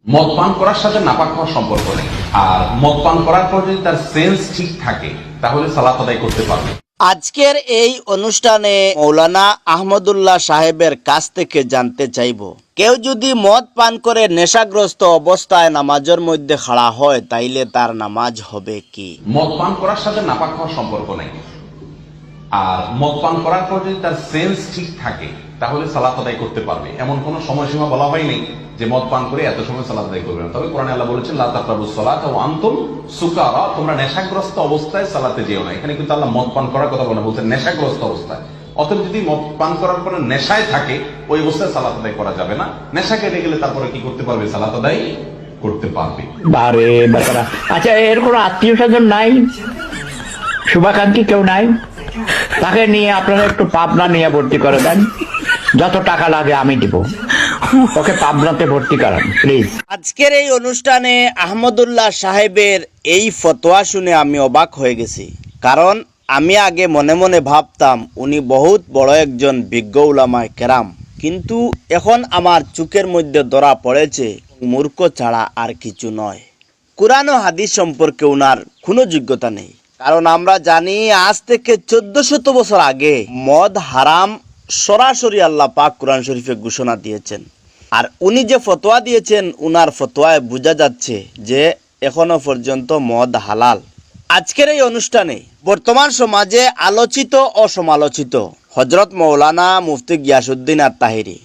মদ পান করার সাথে নাপাক হওয়ার সম্পর্ক নেই। আর মদ পান করার পর যদি তার সেন্স ঠিক থাকে তাহলে সালাত আদায় করতে পারবে। আজকের এই অনুষ্ঠানে মৌলানা আহমদুল্লাহ সাহেবের কাছ থেকে জানতে চাইব, কেউ যদি মদ পান করে নেশাগ্রস্ত অবস্থায় নামাজের মধ্যে খাড়া হয় তাইলে তার নামাজ হবে কি? মদ পান করার সাথে নাপাক হওয়ার সম্পর্ক নেই। আর মদ পান করার পর যদি তার সেন্স ঠিক থাকে তাহলে সালাত আদায় করতে পারবে। এমন কোন সময়সীমা বলা হয়নি যে মদ পান করে এত সময় সালাত আদায় করবে না। তবে কোরআনে আল্লাহ বলেছেন লা তাকরাবুস সালাতা ওয়া আনতুম সুকারা, তোমরা নেশাগ্রস্ত অবস্থায় সালাতে যেও না। এখানে কিন্তু আল্লাহ মদ পান করার কথা বলে না, বলছেন নেশাগ্রস্ত অবস্থায়। অতএব যদি মদ পান করার পরে নেশায় থাকে ওই অবস্থায় সালাত আদায় করা যাবে না। নেশা কেটে গেলে তারপরে কি করতে পারবে? সালাত আদায় করতে পারবে। বারে বেচারা। আচ্ছা, এর কোনো আত্মীয় স্বজন নাই, শুভাকাঙ্ক্ষী কেউ নাই? তাকে নিয়ে আপনারা একটু পাবনা নিয়ে ভর্তি করে দেন, যত টাকা লাগে আমি দিব, ওকে পাবনাতে ভর্তি করান প্লিজ। আজকের এই অনুষ্ঠানে আহমদুল্লাহ সাহেবের এই ফতোয়া শুনে আমি অবাক হয়ে গেছি। কারণ আমি আগে মনে মনে ভাবতাম উনি বহুত বড় একজন বিজ্ঞ উলামায়ে কেরাম, কিন্তু এখন আমার চোখের মধ্যে ধরা পড়েছে মূর্খ ছাড়া আর কিছু নয়। কুরআন ও হাদিস সম্পর্কে উনার কোনো যোগ্যতা নেই। কারণ আমরা জানি আজ থেকে 1400 বছর আগে মদ হারাম সরাসরি আল্লাহ পাক কুরআন শরীফে ঘোষণা দিয়েছেন। আর উনি যে ফতোয়া দিয়েছেন উনার ফতোয়ায় বোঝা যাচ্ছে যে এখনো পর্যন্ত মদ হালাল। আজকের এই অনুষ্ঠানে বর্তমান সমাজে আলোচিত ও সমালোচিত হযরত মৌলানা মুফতি গিয়াসউদ্দিন আর তাহিরি,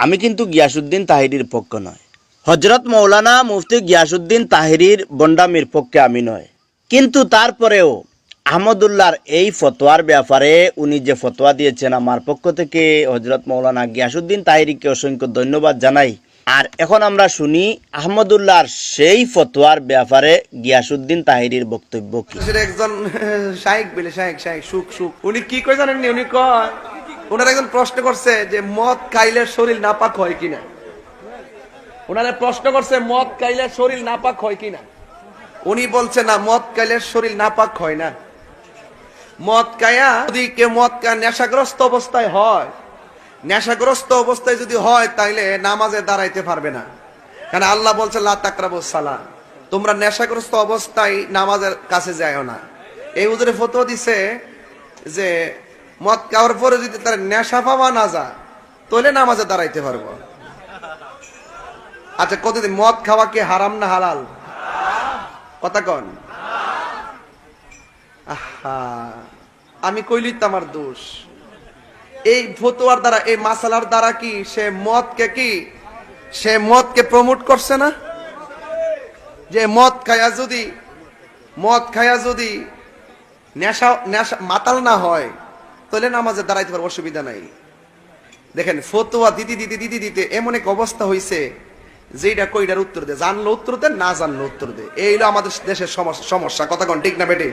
আমি কিন্তু গিয়াসউদ্দিন তাহিরির পক্ষ নয়, হযরত মৌলানা মুফতি গিয়াসউদ্দিন তাহিরির বন্ডামির পক্ষে আমি নয়, কিন্তু তারপরেও আহমদুল্লাহর এই ফতোয়ার ব্যাপারে উনি যে ফতোয়া দিয়েছেন আমার পক্ষ থেকে হযরত মৌলানা গিয়াসউদ্দিন তাহিরিকে অসংখ্য ধন্যবাদ জানাই। আর এখন আমরা শুনি আহমদুল্লাহর সেই ফতোয়ার ব্যাপারে গিয়াসউদ্দিন তাহিরির বক্তব্য কি। একজন শাইখ বলে শাইখ সুখ সুখ উনি কি কয় জানেননি? উনি কয় ওনার একজন প্রশ্ন করছে যে মদ খাইলে শরীর নাপাক হয় কিনা। ওনারা প্রশ্ন করছে মদ খাইলে শরীর নাপাক হয় কিনা। উনি বলছে না, মদ খাইলে শরীর নাপাক হয় না। মদ খায়া যদি কেউ মদ খায় নেশাগ্রস্ত অবস্থায় হয়, নেশাগ্রস্ত অবস্থায় যদি হয় তাইলে নামাজে দাঁড়াইতে পারবে না। কারণ আল্লাহ বলছে লা তাকরাবুস সালাহ, তোমরা নেশাগ্রস্ত অবস্থায় নামাজের কাছে যাও না। এই হুজুরে ফতোয়া দিছে যে মদ খাওয়ার পরে যদি তার নেশা পাওয়া না যায় তাহলে নামাজে দাঁড়াইতে পারবো। আচ্ছা, কতদিন মদ খাওয়া কি হারাম না হালাল? কথা কন। আমি কইলি তো আমার দোষ। এই ফতোয়ার দ্বারা, এই মাসালার দ্বারা কি সে মদকে প্রমোট করছে না? যে মদ খায়া যদি নেশা মাতাল না হয় তাহলে নামাজে দাঁড়াইতে পারবো, অসুবিধা নাই। দেখেন ফতোয়া দিতে এমন এক অবস্থা হইছে যেটা কইটার উত্তর দে, জানলো উত্তর দে, না জানলো উত্তর দে। এই হলো আমাদের দেশের সমস্যা। কথা কন ঠিক না বেটে?